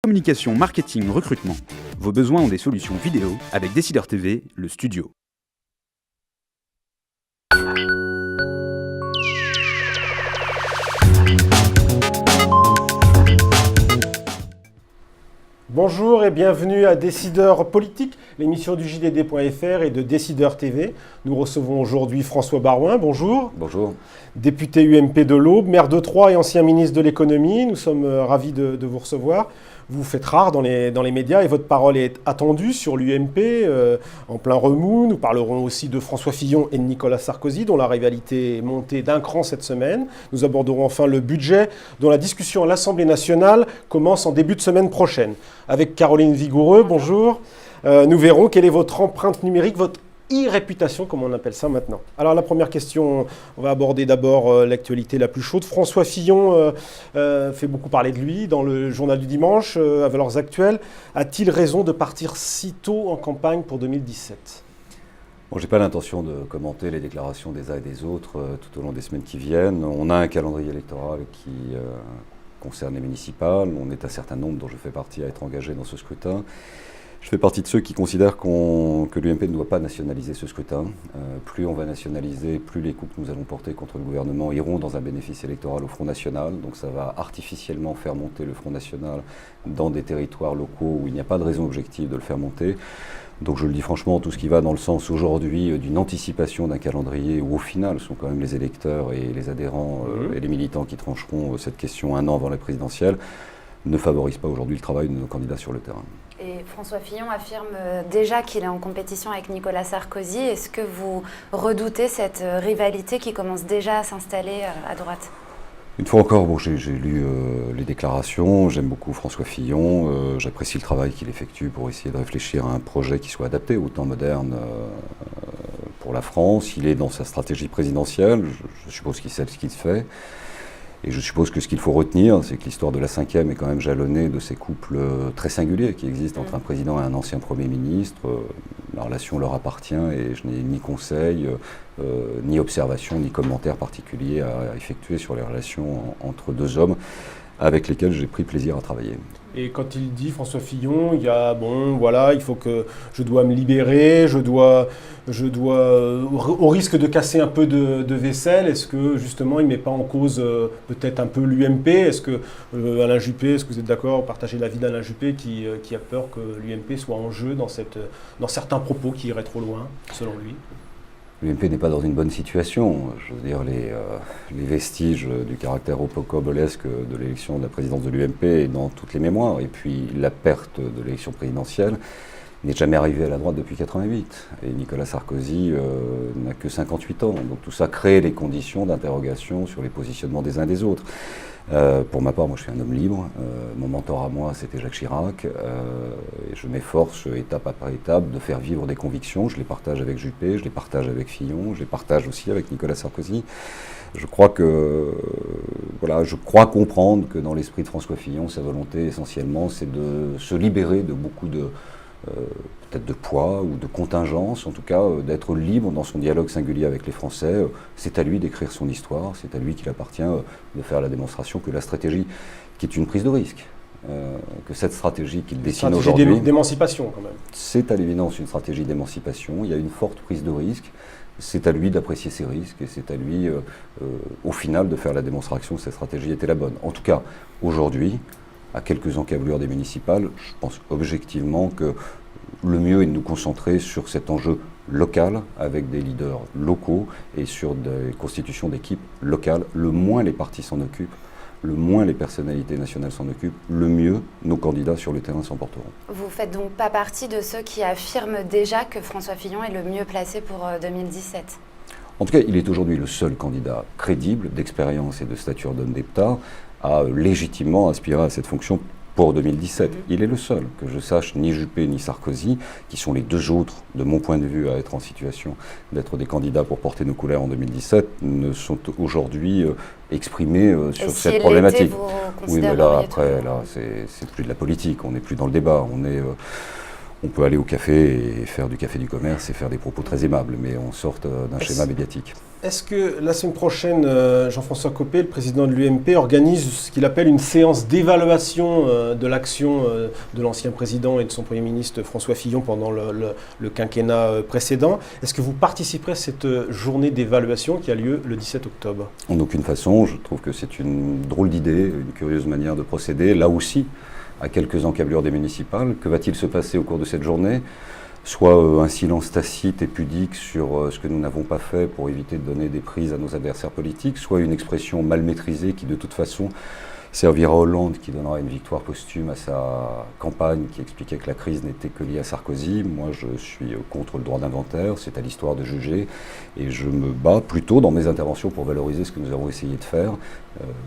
Communication, marketing, recrutement. Vos besoins ont des solutions vidéo avec Décideur TV, le studio. Bonjour et bienvenue à Décideur Politique, l'émission du JDD.fr et de Décideur TV. Nous recevons aujourd'hui François Baroin, bonjour. Bonjour. Député UMP de l'Aube, maire de Troyes et ancien ministre de l'économie. Nous sommes ravis de vous recevoir. Vous vous faites rare dans les médias et votre parole est attendue sur l'UMP en plein remous. Nous parlerons aussi de François Fillon et de Nicolas Sarkozy, dont la rivalité est montée d'un cran cette semaine. Nous aborderons enfin le budget, dont la discussion à l'Assemblée nationale commence en début de semaine prochaine. Avec Caroline Vigoureux, bonjour. Nous verrons quelle est votre empreinte numérique, votre e-réputation, comme on appelle ça maintenant. Alors la première question, on va aborder d'abord l'actualité la plus chaude. François Fillon fait beaucoup parler de lui dans le journal du dimanche, à Valeurs Actuelles. A-t-il raison de partir si tôt en campagne pour 2017 ? Bon, je n'ai pas l'intention de commenter les déclarations des uns et des autres tout au long des semaines qui viennent. On a un calendrier électoral qui concerne les municipales. On est un certain nombre, dont je fais partie, à être engagé dans ce scrutin. Je fais partie de ceux qui considèrent que l'UMP ne doit pas nationaliser ce scrutin. Plus on va nationaliser, plus les coups que nous allons porter contre le gouvernement iront dans un bénéfice électoral au Front National. Donc ça va artificiellement faire monter le Front National dans des territoires locaux où il n'y a pas de raison objective de le faire monter. Donc je le dis franchement, tout ce qui va dans le sens aujourd'hui d'une anticipation d'un calendrier où au final ce sont quand même les électeurs et les adhérents et les militants qui trancheront cette question un an avant la présidentielle, ne favorise pas aujourd'hui le travail de nos candidats sur le terrain. Et François Fillon affirme déjà qu'il est en compétition avec Nicolas Sarkozy. Est-ce que vous redoutez cette rivalité qui commence déjà à s'installer à droite ? Une fois encore, bon, j'ai lu les déclarations, j'aime beaucoup François Fillon, j'apprécie le travail qu'il effectue pour essayer de réfléchir à un projet qui soit adapté au temps moderne pour la France. Il est dans sa stratégie présidentielle, je suppose qu'il sait ce qu'il fait. Et je suppose que ce qu'il faut retenir, c'est que l'histoire de la 5e est quand même jalonnée de ces couples très singuliers qui existent entre un président et un ancien Premier ministre. La relation leur appartient et je n'ai ni conseil, ni observation, ni commentaire particulier à effectuer sur les relations entre deux hommes avec lesquels j'ai pris plaisir à travailler. Et quand il dit, François Fillon, il y a, il faut que je dois me libérer, je dois, au risque de casser un peu de vaisselle, est-ce que justement il ne met pas en cause peut-être un peu l'UMP ? Est-ce que Alain Juppé, est-ce que vous êtes d'accord, partagez l'avis d'Alain Juppé qui a peur que l'UMP soit en jeu dans certains propos qui iraient trop loin, selon lui ? L'UMP n'est pas dans une bonne situation. Je veux dire, les vestiges du caractère rocambolesque de l'élection de la présidence de l'UMP est dans toutes les mémoires. Et puis la perte de l'élection présidentielle n'est jamais arrivée à la droite depuis 88. Et Nicolas Sarkozy n'a que 58 ans. Donc tout ça crée les conditions d'interrogation sur les positionnements des uns et des autres. Pour ma part, moi je suis un homme libre. Mon mentor à moi, c'était Jacques Chirac. Et je m'efforce, étape après étape, de faire vivre des convictions. Je les partage avec Juppé, je les partage avec Fillon, je les partage aussi avec Nicolas Sarkozy. Je crois comprendre que dans l'esprit de François Fillon, sa volonté essentiellement, c'est de se libérer de beaucoup de peut-être de poids ou de contingence, en tout cas d'être libre dans son dialogue singulier avec les Français. C'est à lui d'écrire son histoire, c'est à lui qu'il appartient de faire la démonstration que la stratégie, qui est une prise de risque, que cette stratégie qu'il dessine aujourd'hui... Stratégie d'émancipation quand même. C'est à l'évidence une stratégie d'émancipation, il y a une forte prise de risque, c'est à lui d'apprécier ses risques et c'est à lui, au final, de faire la démonstration que cette stratégie était la bonne. En tout cas, aujourd'hui, à quelques encablures des municipales, je pense objectivement que le mieux est de nous concentrer sur cet enjeu local avec des leaders locaux et sur des constitutions d'équipes locales. Le moins les partis s'en occupent, le moins les personnalités nationales s'en occupent, le mieux nos candidats sur le terrain s'en porteront. Vous ne faites donc pas partie de ceux qui affirment déjà que François Fillon est le mieux placé pour 2017 ? En tout cas, il est aujourd'hui le seul candidat crédible, d'expérience et de stature d'homme d'État, à légitimement aspirer à cette fonction pour 2017. Il est le seul, que je sache, ni Juppé ni Sarkozy, qui sont les deux autres, de mon point de vue, à être en situation d'être des candidats pour porter nos couleurs en 2017, ne sont aujourd'hui exprimés sur cette problématique. Oui, mais là, après, là, c'est plus de la politique, on n'est plus dans le débat, On peut aller au café et faire du café du commerce et faire des propos très aimables, mais on sort d'un schéma médiatique. Est-ce que la semaine prochaine, Jean-François Copé, le président de l'UMP, organise ce qu'il appelle une séance d'évaluation de l'action de l'ancien président et de son Premier ministre François Fillon pendant le quinquennat précédent? Est-ce que vous participerez à cette journée d'évaluation qui a lieu le 17 octobre? En aucune façon, je trouve que c'est une drôle d'idée, une curieuse manière de procéder. Là aussi, à quelques encablures des municipales, que va-t-il se passer au cours de cette journée? Soit un silence tacite et pudique sur ce que nous n'avons pas fait pour éviter de donner des prises à nos adversaires politiques, soit une expression mal maîtrisée qui de toute façon servira Hollande, qui donnera une victoire posthume à sa campagne qui expliquait que la crise n'était que liée à Sarkozy. Moi, je suis contre le droit d'inventaire, c'est à l'histoire de juger, et je me bats plutôt dans mes interventions pour valoriser ce que nous avons essayé de faire.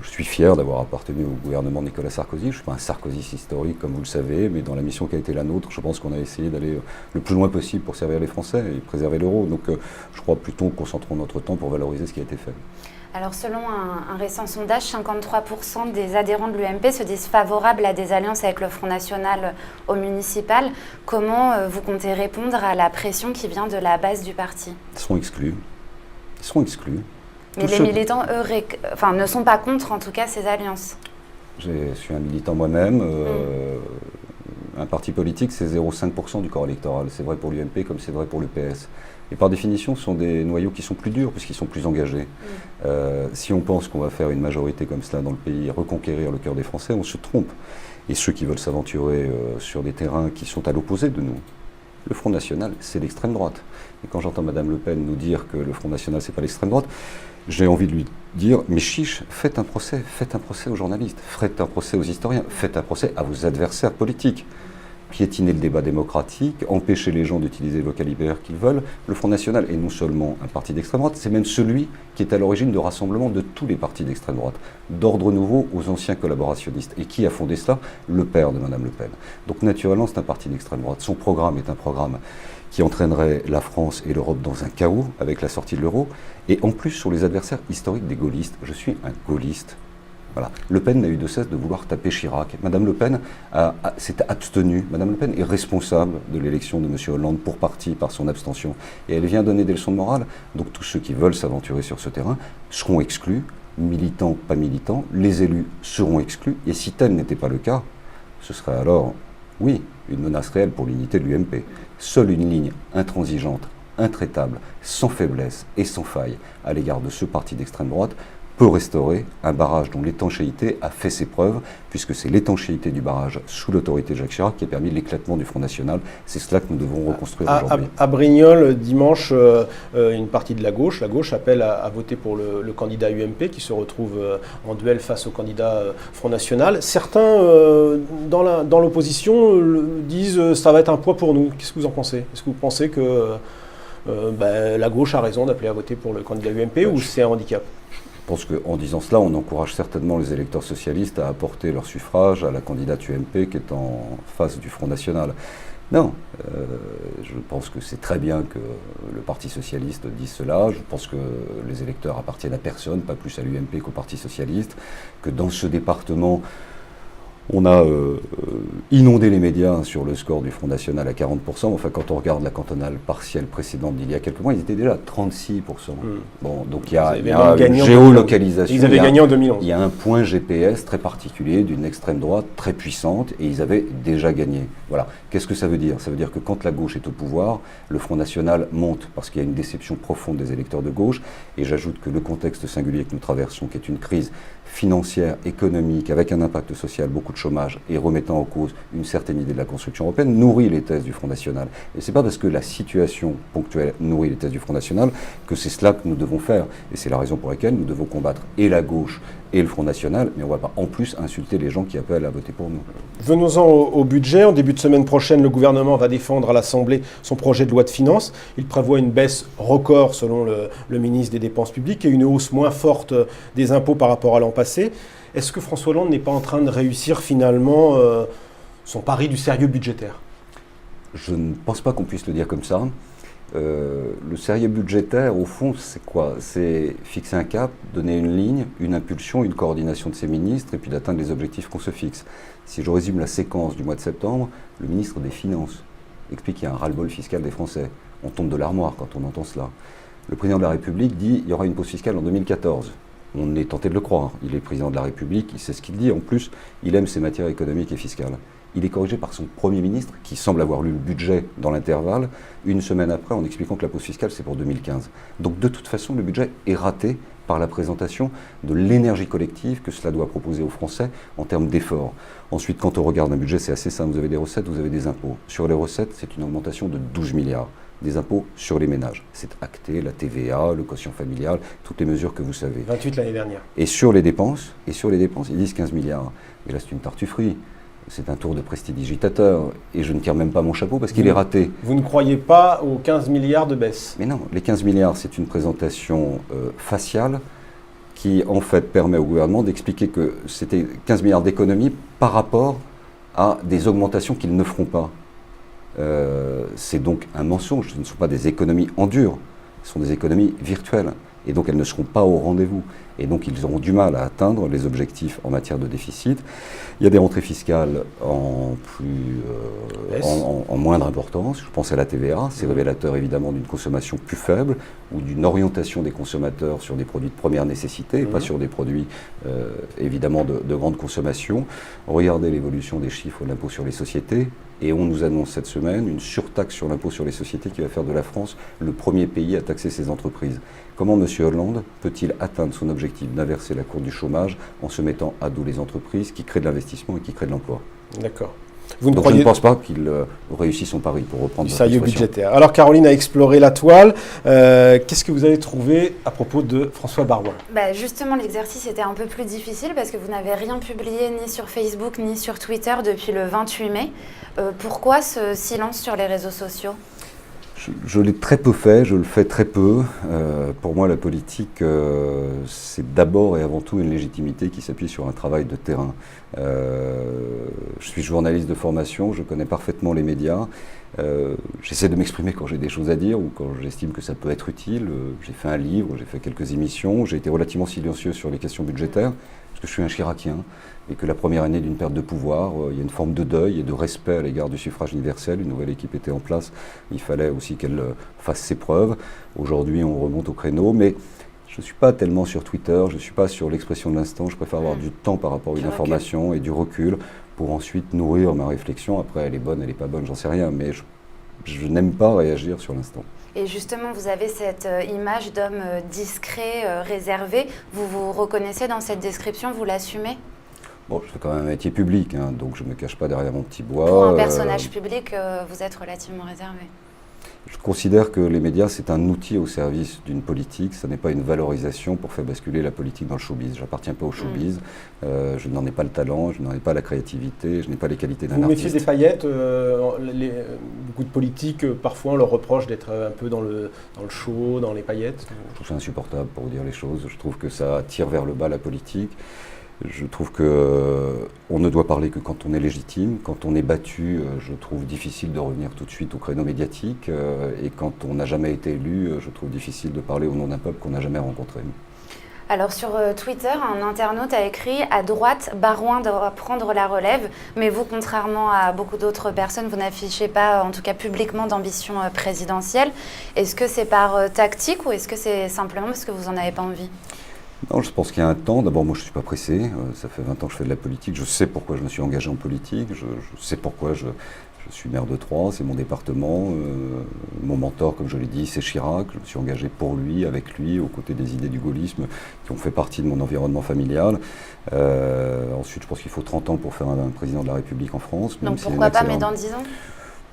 Je suis fier d'avoir appartenu au gouvernement de Nicolas Sarkozy. Je ne suis pas un sarkozyste historique, comme vous le savez, mais dans la mission qui a été la nôtre, je pense qu'on a essayé d'aller le plus loin possible pour servir les Français et préserver l'euro. Donc je crois plutôt concentrons notre temps pour valoriser ce qui a été fait. Alors selon un récent sondage, 53% des adhérents de l'UMP se disent favorables à des alliances avec le Front National au municipal. Comment vous comptez répondre à la pression qui vient de la base du parti? Ils seront exclus. Ils seront exclus. Mais les militants, eux, ne sont pas contre, en tout cas, ces alliances. Je suis un militant moi-même. Un parti politique, c'est 0,5% du corps électoral. C'est vrai pour l'UMP comme c'est vrai pour le PS. Et par définition, ce sont des noyaux qui sont plus durs puisqu'ils sont plus engagés. Si on pense qu'on va faire une majorité comme cela dans le pays, reconquérir le cœur des Français, on se trompe. Et ceux qui veulent s'aventurer sur des terrains qui sont à l'opposé de nous, le Front National, c'est l'extrême droite. Et quand j'entends Mme Le Pen nous dire que le Front National, c'est pas l'extrême droite, j'ai envie de lui dire, mais chiche, faites un procès aux journalistes, faites un procès aux historiens, faites un procès à vos adversaires politiques. Piétiner le débat démocratique, empêcher les gens d'utiliser le vocabulaire qu'ils veulent. Le Front National est non seulement un parti d'extrême droite, c'est même celui qui est à l'origine de rassemblement de tous les partis d'extrême droite, d'ordre nouveau aux anciens collaborationnistes. Et qui a fondé cela? Le père de Mme Le Pen. Donc naturellement, c'est un parti d'extrême droite. Son programme est un programme qui entraînerait la France et l'Europe dans un chaos avec la sortie de l'euro. Et en plus, sur les adversaires historiques des gaullistes, je suis un gaulliste. Voilà. Le Pen n'a eu de cesse de vouloir taper Chirac. Madame Le Pen s'est abstenue. Madame Le Pen est responsable de l'élection de M. Hollande pour partie par son abstention. Et elle vient donner des leçons de morale. Donc tous ceux qui veulent s'aventurer sur ce terrain seront exclus, militants, pas militants. Les élus seront exclus. Et si tel n'était pas le cas, ce serait alors, oui, une menace réelle pour l'unité de l'UMP. Seule une ligne intransigeante, intraitable, sans faiblesse et sans faille à l'égard de ce parti d'extrême droite peut restaurer un barrage dont l'étanchéité a fait ses preuves, puisque c'est l'étanchéité du barrage sous l'autorité de Jacques Chirac qui a permis l'éclatement du Front National. C'est cela que nous devons reconstruire aujourd'hui. À Brignoles, dimanche, une partie de la gauche appelle à voter pour le candidat UMP qui se retrouve en duel face au candidat Front National. Certains, dans l'opposition, disent ça va être un poids pour nous. Qu'est-ce que vous en pensez? Est-ce que vous pensez que la gauche a raison d'appeler à voter pour le candidat UMP ou c'est un handicap? Je pense qu'en disant cela, on encourage certainement les électeurs socialistes à apporter leur suffrage à la candidate UMP qui est en face du Front National. Non, je pense que c'est très bien que le Parti Socialiste dise cela. Je pense que les électeurs appartiennent à personne, pas plus à l'UMP qu'au Parti Socialiste, que dans ce département, on a inondé les médias sur le score du Front National à 40%. Enfin, quand on regarde la cantonale partielle précédente d'il y a quelques mois, ils étaient déjà à 36%. Bon, donc il y a une géolocalisation. Ils avaient gagné en 2011. Il y a un point GPS très particulier d'une extrême droite très puissante et ils avaient déjà gagné. Voilà. Qu'est-ce que ça veut dire? Ça veut dire que quand la gauche est au pouvoir, le Front National monte parce qu'il y a une déception profonde des électeurs de gauche. Et j'ajoute que le contexte singulier que nous traversons, qui est une crise financière, économique, avec un impact social, beaucoup de chômage, et remettant en cause une certaine idée de la construction européenne, nourrit les thèses du Front National. Et c'est pas parce que la situation ponctuelle nourrit les thèses du Front National que c'est cela que nous devons faire. Et c'est la raison pour laquelle nous devons combattre et la gauche et le Front National, mais on ne va pas en plus insulter les gens qui appellent à voter pour nous. Venons-en au budget. En début de semaine prochaine, le gouvernement va défendre à l'Assemblée son projet de loi de finances. Il prévoit une baisse record, selon le ministre des Dépenses publiques, et une hausse moins forte des impôts par rapport à l'an passé. Est-ce que François Hollande n'est pas en train de réussir finalement son pari du sérieux budgétaire? Je ne pense pas qu'on puisse le dire comme ça. Le sérieux budgétaire, au fond, c'est quoi? C'est fixer un cap, donner une ligne, une impulsion, une coordination de ses ministres et puis d'atteindre les objectifs qu'on se fixe. Si je résume la séquence du mois de septembre, le ministre des Finances explique qu'il y a un ras-le-bol fiscal des Français. On tombe de l'armoire quand on entend cela. Le président de la République dit qu'il y aura une pause fiscale en 2014. On est tenté de le croire. Il est président de la République, il sait ce qu'il dit. En plus, il aime ses matières économiques et fiscales. Il est corrigé par son Premier ministre, qui semble avoir lu le budget dans l'intervalle, une semaine après, en expliquant que la pause fiscale, c'est pour 2015. Donc de toute façon, le budget est raté par la présentation de l'énergie collective que cela doit proposer aux Français en termes d'efforts. Ensuite, quand on regarde un budget, c'est assez simple. Vous avez des recettes, vous avez des impôts. Sur les recettes, c'est une augmentation de 12 milliards. Des impôts sur les ménages. C'est acté, la TVA, le quotient familial, toutes les mesures que vous savez. 28 l'année dernière. Et sur les dépenses, ils disent 15 milliards. Et là, c'est une tartufferie. C'est un tour de prestidigitateur. Et je ne tire même pas mon chapeau parce qu'il est raté. Vous ne croyez pas aux 15 milliards de baisse? Mais non, les 15 milliards, c'est une présentation faciale qui, en fait, permet au gouvernement d'expliquer que c'était 15 milliards d'économies par rapport à des augmentations qu'ils ne feront pas. C'est donc un mensonge. Ce ne sont pas des économies en dur, ce sont des économies virtuelles. Et donc elles ne seront pas au rendez-vous. Et donc ils auront du mal à atteindre les objectifs en matière de déficit. Il y a des rentrées fiscales en moindre importance. Je pense à la TVA. C'est révélateur évidemment d'une consommation plus faible ou d'une orientation des consommateurs sur des produits de première nécessité et pas sur des produits évidemment de grande consommation. Regardez l'évolution des chiffres de l'impôt sur les sociétés. Et on nous annonce cette semaine une surtaxe sur l'impôt sur les sociétés qui va faire de la France le premier pays à taxer ses entreprises. Comment M. Hollande peut-il atteindre son objectif d'inverser la courbe du chômage en se mettant à dos les entreprises qui créent de l'investissement et qui créent de l'emploi? D'accord. Donc je ne pense pas qu'il réussit son pari, pour reprendre du votre sérieux expression. budgétaire. Alors Caroline a exploré la toile. Qu'est-ce que vous avez trouvé à propos de François Baroin? Justement, l'exercice était un peu plus difficile parce que vous n'avez rien publié ni sur Facebook ni sur Twitter depuis le 28 mai. Pourquoi ce silence sur les réseaux sociaux? Je l'ai très peu fait, je le fais très peu. Pour moi, la politique, c'est d'abord et avant tout une légitimité qui s'appuie sur un travail de terrain. Je suis journaliste de formation, je connais parfaitement les médias. J'essaie de m'exprimer quand j'ai des choses à dire ou quand j'estime que ça peut être utile. J'ai fait un livre, j'ai fait quelques émissions, j'ai été relativement silencieux sur les questions budgétaires, parce que je suis un Chiracien, et que la première année d'une perte de pouvoir, il y a une forme de deuil et de respect à l'égard du suffrage universel. Une nouvelle équipe était en place, il fallait aussi qu'elle fasse ses preuves. Aujourd'hui, on remonte au créneau, mais je ne suis pas tellement sur Twitter, je ne suis pas sur l'expression de l'instant, je préfère avoir du temps par rapport à une information et du recul pour ensuite nourrir ma réflexion. Après, elle est bonne, elle n'est pas bonne, j'en sais rien, mais je n'aime pas réagir sur l'instant. Et justement, vous avez cette image d'homme discret, réservé. Vous vous reconnaissez dans cette description, vous l'assumez? Bon, je fais quand même un métier public, hein, donc je ne me cache pas derrière mon petit bois. Pour un personnage public, vous êtes relativement réservé. Je considère que les médias, c'est un outil au service d'une politique, ce n'est pas une valorisation pour faire basculer la politique dans le showbiz. Je n'appartiens pas au showbiz, je n'en ai pas le talent, je n'en ai pas la créativité, je n'ai pas les qualités d'un artiste. Vous mettiez des paillettes, beaucoup de politiques, parfois on leur reproche d'être un peu dans le show, dans les paillettes. Je trouve ça insupportable pour vous dire les choses, je trouve que ça tire vers le bas la politique. Je trouve qu'on ne doit parler que quand on est légitime. Quand on est battu, je trouve difficile de revenir tout de suite au créneau médiatique. Et quand on n'a jamais été élu, je trouve difficile de parler au nom d'un peuple qu'on n'a jamais rencontré. Alors sur Twitter, un internaute a écrit « À droite, Baroin doit prendre la relève ». Mais vous, contrairement à beaucoup d'autres personnes, vous n'affichez pas, en tout cas publiquement, d'ambition présidentielle. Est-ce que c'est par tactique ou est-ce que c'est simplement parce que vous n'en avez pas envie ? Non, je pense qu'il y a un temps. D'abord, moi, je ne suis pas pressé. Ça fait 20 ans que je fais de la politique. Je sais pourquoi je me suis engagé en politique. Je sais pourquoi je suis maire de Troyes. C'est mon département. Mon mentor, comme je l'ai dit, c'est Chirac. Je me suis engagé pour lui, avec lui, aux côtés des idées du gaullisme qui ont fait partie de mon environnement familial. Ensuite, je pense qu'il faut 30 ans pour faire un président de la République en France. Donc pourquoi pas, mais dans 10 ans ?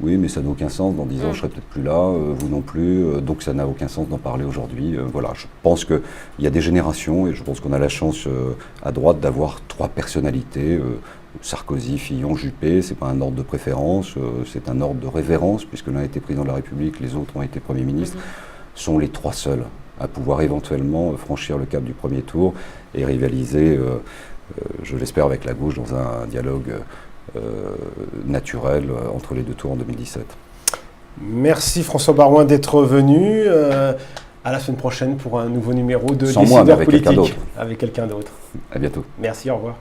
Oui, mais ça n'a aucun sens. Dans 10 ans, je ne serai peut-être plus là, vous non plus. Donc ça n'a aucun sens d'en parler aujourd'hui. Voilà, je pense qu'il y a des générations et je pense qu'on a la chance à droite d'avoir 3 personnalités. Sarkozy, Fillon, Juppé, ce n'est pas un ordre de préférence, c'est un ordre de révérence, puisque l'un a été président de la République, les autres ont été Premier ministre, sont les 3 seuls à pouvoir éventuellement franchir le cap du premier tour et rivaliser, je l'espère, avec la gauche dans un dialogue naturel entre les 2 tours en 2017. Merci François Baroin d'être venu. À la semaine prochaine pour un nouveau numéro de Sans moi, mais Décideurs avec quelqu'un politiques. d'autre. Avec quelqu'un d'autre. À bientôt. Merci, au revoir.